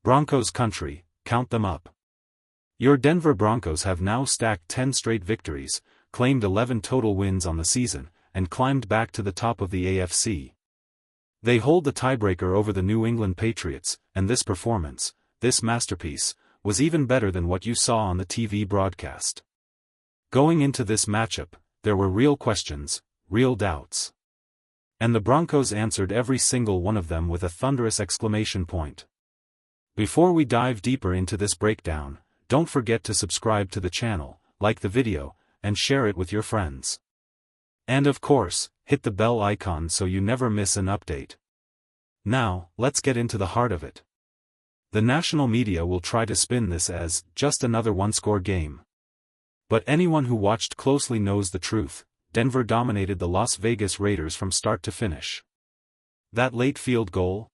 Broncos country, count them up. Your Denver Broncos have now stacked 10 straight victories, claimed 11 total wins on the season, and climbed back to the top of the AFC. They hold the tiebreaker over the New England Patriots, and this performance, this masterpiece, was even better than what you saw on the TV broadcast. Going into this matchup, there were real questions, real doubts. And the Broncos answered every single one of them with a thunderous exclamation point. Before we dive deeper into this breakdown, don't forget to subscribe to the channel, like the video, and share it with your friends. And of course, hit the bell icon so you never miss an update. Now, let's get into the heart of it. The national media will try to spin this as just another one-score game. But anyone who watched closely knows the truth. Denver dominated the Las Vegas Raiders from start to finish. That late field goal?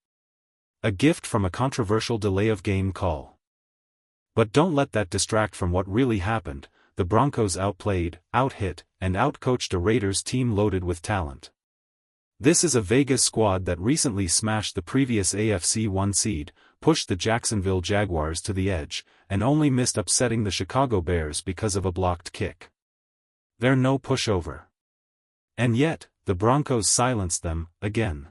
A gift from a controversial delay of game call. But don't let that distract from what really happened. The Broncos outplayed, out-hit, and out-coached a Raiders team loaded with talent. This is a Vegas squad that recently smashed the previous AFC 1 seed, pushed the Jacksonville Jaguars to the edge, and only missed upsetting the Chicago Bears because of a blocked kick. They're no pushover. And yet, the Broncos silenced them, again.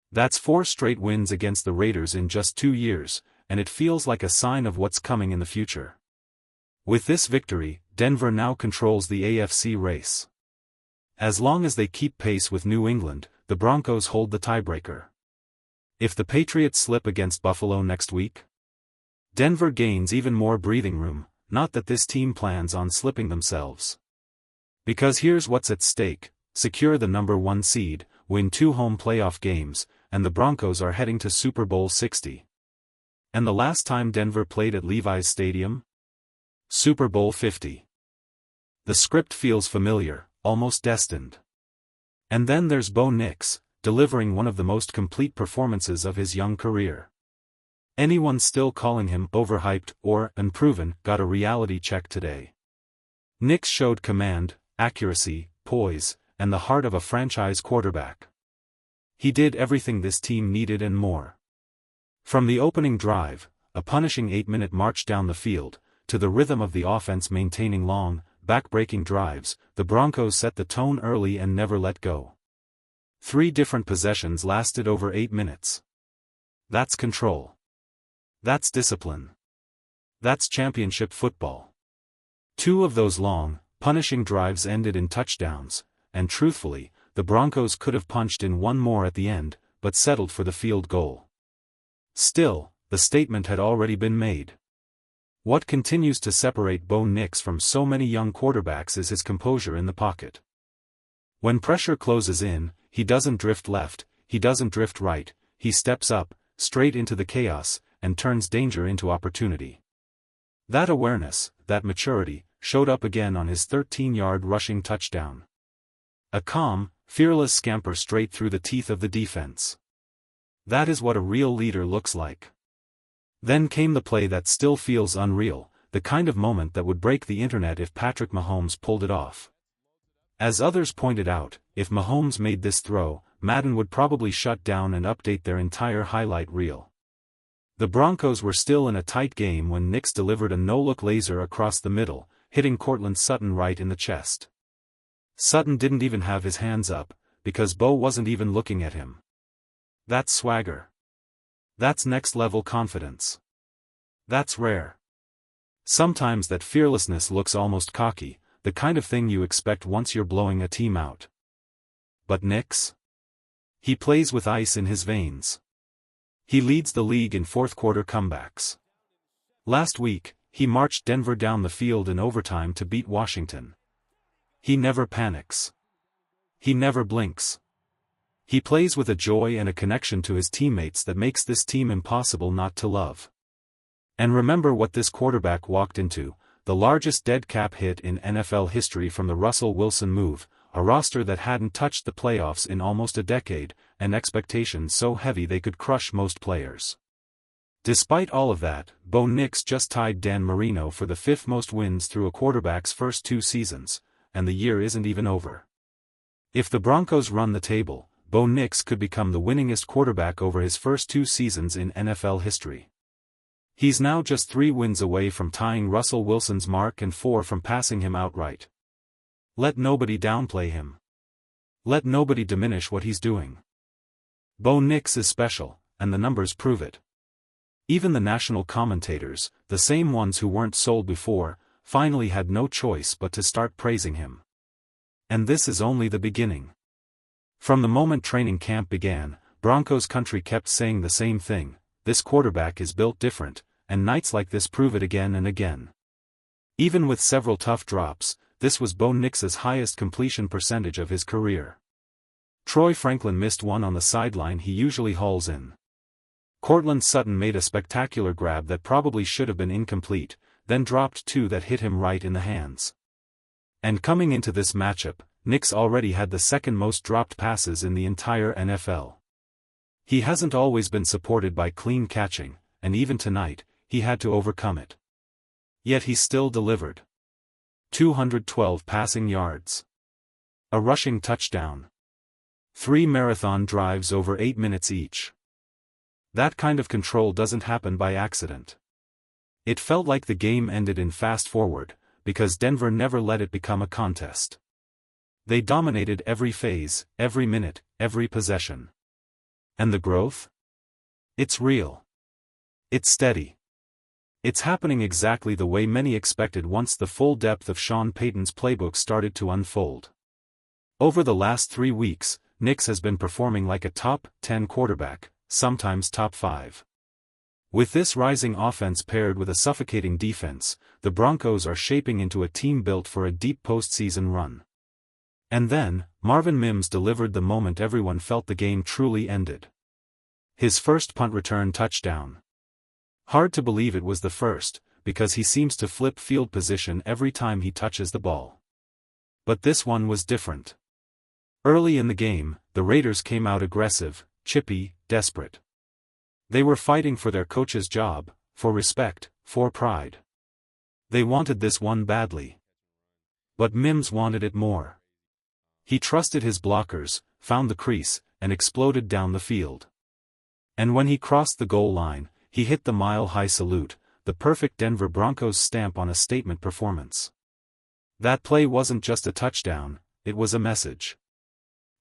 That's 4 straight wins against the Raiders in just 2 years, and it feels like a sign of what's coming in the future. With this victory, Denver now controls the AFC race. As long as they keep pace with New England, the Broncos hold the tiebreaker. If the Patriots slip against Buffalo next week, Denver gains even more breathing room, not that this team plans on slipping themselves. Because here's what's at stake: secure the number 1 seed, win 2 home playoff games, and the Broncos are heading to Super Bowl 60. And the last time Denver played at Levi's Stadium? Super Bowl 50. The script feels familiar, almost destined. And then there's Bo Nix, delivering one of the most complete performances of his young career. Anyone still calling him overhyped or unproven got a reality check today. Nix showed command, accuracy, poise, and the heart of a franchise quarterback. He did everything this team needed and more. From the opening drive, a punishing 8-minute march down the field, to the rhythm of the offense maintaining long, back-breaking drives, the Broncos set the tone early and never let go. 3 different possessions lasted over 8 minutes. That's control. That's discipline. That's championship football. 2 of those long, punishing drives ended in touchdowns, and truthfully, the Broncos could have punched in 1 more at the end, but settled for the field goal. Still, the statement had already been made. What continues to separate Bo Nix from so many young quarterbacks is his composure in the pocket. When pressure closes in, he doesn't drift left, he doesn't drift right, he steps up, straight into the chaos, and turns danger into opportunity. That awareness, that maturity, showed up again on his 13-yard rushing touchdown. A calm, fearless scamper straight through the teeth of the defense. That is what a real leader looks like. Then came the play that still feels unreal, the kind of moment that would break the internet if Patrick Mahomes pulled it off. As others pointed out, if Mahomes made this throw, Madden would probably shut down and update their entire highlight reel. The Broncos were still in a tight game when Nix delivered a no-look laser across the middle, hitting Courtland Sutton right in the chest. Sutton didn't even have his hands up, because Bo wasn't even looking at him. That's swagger. That's next-level confidence. That's rare. Sometimes that fearlessness looks almost cocky, the kind of thing you expect once you're blowing a team out. But Nix? He plays with ice in his veins. He leads the league in fourth-quarter comebacks. Last week, he marched Denver down the field in overtime to beat Washington. He never panics. He never blinks. He plays with a joy and a connection to his teammates that makes this team impossible not to love. And remember what this quarterback walked into: the largest dead cap hit in NFL history from the Russell Wilson move, a roster that hadn't touched the playoffs in almost a decade, and expectations so heavy they could crush most players. Despite all of that, Bo Nix just tied Dan Marino for the 5th most wins through a quarterback's first 2 seasons, and the year isn't even over. If the Broncos run the table, Bo Nix could become the winningest quarterback over his first 2 seasons in NFL history. He's now just 3 wins away from tying Russell Wilson's mark and 4 from passing him outright. Let nobody downplay him. Let nobody diminish what he's doing. Bo Nix is special, and the numbers prove it. Even the national commentators, the same ones who weren't sold before, finally had no choice but to start praising him. And this is only the beginning. From the moment training camp began, Broncos country kept saying the same thing: this quarterback is built different, and nights like this prove it again and again. Even with several tough drops, this was Bo Nix's highest completion percentage of his career. Troy Franklin missed one on the sideline he usually hauls in. Courtland Sutton made a spectacular grab that probably should have been incomplete, then dropped 2 that hit him right in the hands. And coming into this matchup, Nix already had the second most dropped passes in the entire NFL. He hasn't always been supported by clean catching, and even tonight, he had to overcome it. Yet he still delivered. 212 passing yards. A rushing touchdown. 3 marathon drives over 8 minutes each. That kind of control doesn't happen by accident. It felt like the game ended in fast forward, because Denver never let it become a contest. They dominated every phase, every minute, every possession. And the growth? It's real. It's steady. It's happening exactly the way many expected once the full depth of Sean Payton's playbook started to unfold. Over the last 3 weeks, Nix has been performing like a top 10 quarterback, sometimes top 5. With this rising offense paired with a suffocating defense, the Broncos are shaping into a team built for a deep postseason run. And then, Marvin Mims delivered the moment everyone felt the game truly ended. His first punt return touchdown. Hard to believe it was the first, because he seems to flip field position every time he touches the ball. But this one was different. Early in the game, the Raiders came out aggressive, chippy, desperate. They were fighting for their coach's job, for respect, for pride. They wanted this one badly. But Mims wanted it more. He trusted his blockers, found the crease, and exploded down the field. And when he crossed the goal line, he hit the mile-high salute, the perfect Denver Broncos stamp on a statement performance. That play wasn't just a touchdown, it was a message.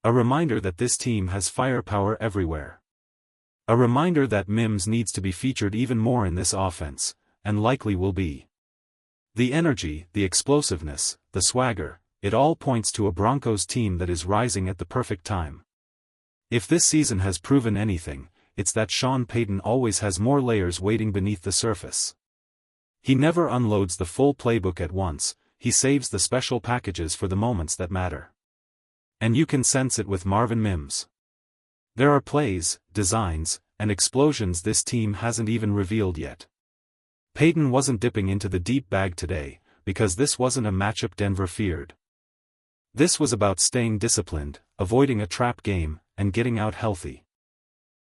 A reminder that this team has firepower everywhere. A reminder that Mims needs to be featured even more in this offense, and likely will be. The energy, the explosiveness, the swagger, it all points to a Broncos team that is rising at the perfect time. If this season has proven anything, it's that Sean Payton always has more layers waiting beneath the surface. He never unloads the full playbook at once, he saves the special packages for the moments that matter. And you can sense it with Marvin Mims. There are plays, designs, and explosions this team hasn't even revealed yet. Payton wasn't dipping into the deep bag today, because this wasn't a matchup Denver feared. This was about staying disciplined, avoiding a trap game, and getting out healthy.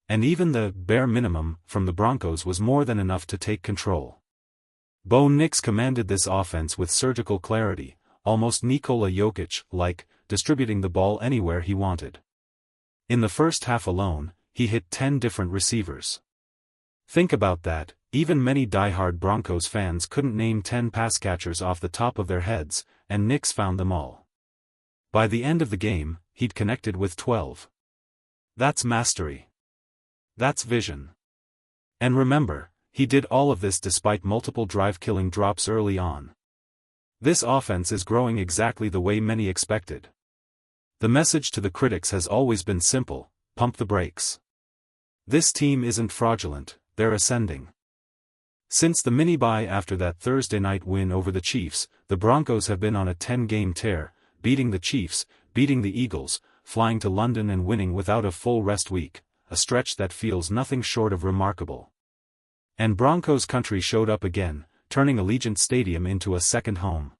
And even the bare minimum from the Broncos was more than enough to take control. Bo Nix commanded this offense with surgical clarity, almost Nikola Jokic-like, distributing the ball anywhere he wanted. In the first half alone, he hit 10 different receivers. Think about that, even many diehard Broncos fans couldn't name 10 pass catchers off the top of their heads, and Nix found them all. By the end of the game, he'd connected with 12. That's mastery. That's vision. And remember, he did all of this despite multiple drive-killing drops early on. This offense is growing exactly the way many expected. The message to the critics has always been simple: pump the brakes. This team isn't fraudulent, they're ascending. Since the mini-bye after that Thursday night win over the Chiefs, the Broncos have been on a 10-game tear, beating the Chiefs, beating the Eagles, flying to London and winning without a full rest week, a stretch that feels nothing short of remarkable. And Broncos country showed up again, turning Allegiant Stadium into a second home.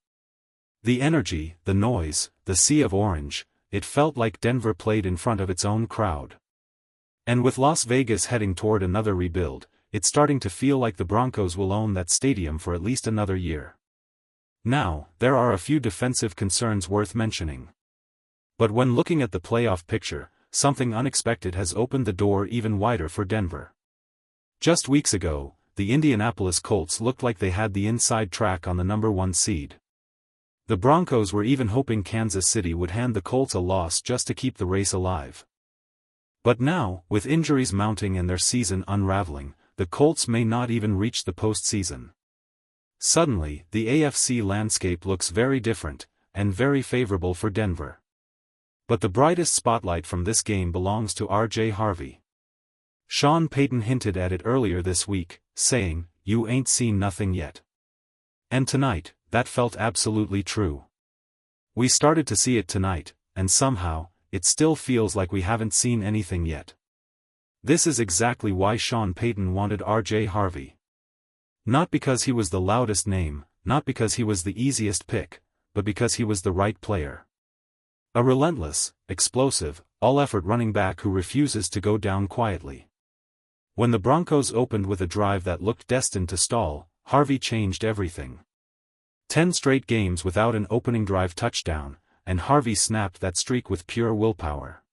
The energy, the noise, the sea of orange, it felt like Denver played in front of its own crowd. And with Las Vegas heading toward another rebuild, it's starting to feel like the Broncos will own that stadium for at least another year. Now, there are a few defensive concerns worth mentioning. But when looking at the playoff picture, something unexpected has opened the door even wider for Denver. Just weeks ago, the Indianapolis Colts looked like they had the inside track on the number 1 seed. The Broncos were even hoping Kansas City would hand the Colts a loss just to keep the race alive. But now, with injuries mounting and their season unraveling, the Colts may not even reach the postseason. Suddenly, the AFC landscape looks very different, and very favorable for Denver. But the brightest spotlight from this game belongs to RJ Harvey. Sean Payton hinted at it earlier this week, saying, "You ain't seen nothing yet." And tonight, that felt absolutely true. We started to see it tonight, and somehow, it still feels like we haven't seen anything yet. This is exactly why Sean Payton wanted RJ Harvey. Not because he was the loudest name, not because he was the easiest pick, but because he was the right player. A relentless, explosive, all-effort running back who refuses to go down quietly. When the Broncos opened with a drive that looked destined to stall, Harvey changed everything. 10 straight games without an opening drive touchdown, and Harvey snapped that streak with pure willpower.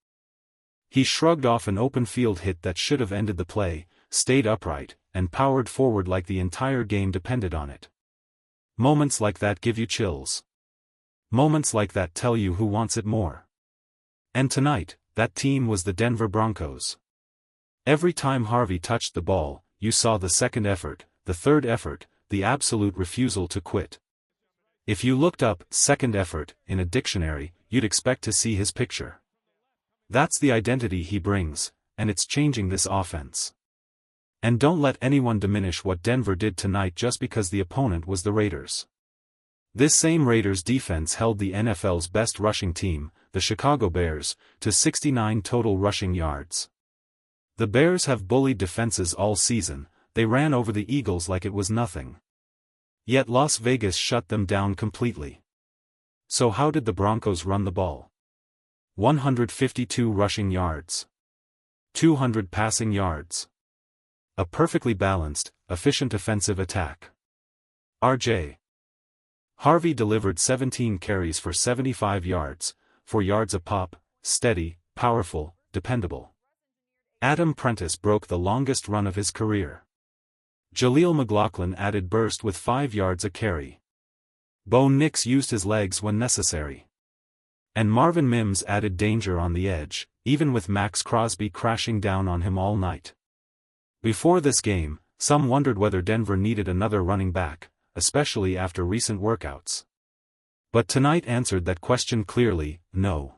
He shrugged off an open field hit that should have ended the play, stayed upright, and powered forward like the entire game depended on it. Moments like that give you chills. Moments like that tell you who wants it more. And tonight, that team was the Denver Broncos. Every time Harvey touched the ball, you saw the second effort, the third effort, the absolute refusal to quit. If you looked up "second effort" in a dictionary, you'd expect to see his picture. That's the identity he brings, and it's changing this offense. And don't let anyone diminish what Denver did tonight just because the opponent was the Raiders. This same Raiders defense held the NFL's best rushing team, the Chicago Bears, to 69 total rushing yards. The Bears have bullied defenses all season, they ran over the Eagles like it was nothing. Yet Las Vegas shut them down completely. So how did the Broncos run the ball? 152 rushing yards. 200 passing yards. A perfectly balanced, efficient offensive attack. RJ Harvey delivered 17 carries for 75 yards, 4 yards a pop, steady, powerful, dependable. Adam Prentice broke the longest run of his career. Jaleel McLaughlin added burst with 5 yards a carry. Bo Nix used his legs when necessary. And Marvin Mims added danger on the edge, even with Max Crosby crashing down on him all night. Before this game, some wondered whether Denver needed another running back, especially after recent workouts. But tonight answered that question clearly: no.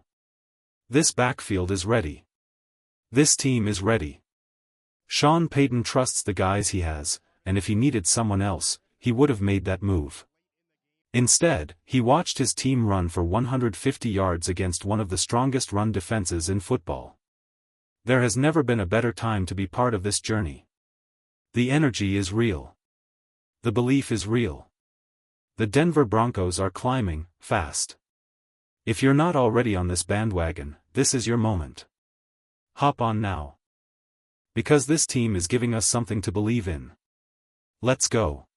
This backfield is ready. This team is ready. Sean Payton trusts the guys he has, and if he needed someone else, he would have made that move. Instead, he watched his team run for 150 yards against one of the strongest run defenses in football. There has never been a better time to be part of this journey. The energy is real. The belief is real. The Denver Broncos are climbing, fast. If you're not already on this bandwagon, this is your moment. Hop on now. Because this team is giving us something to believe in. Let's go.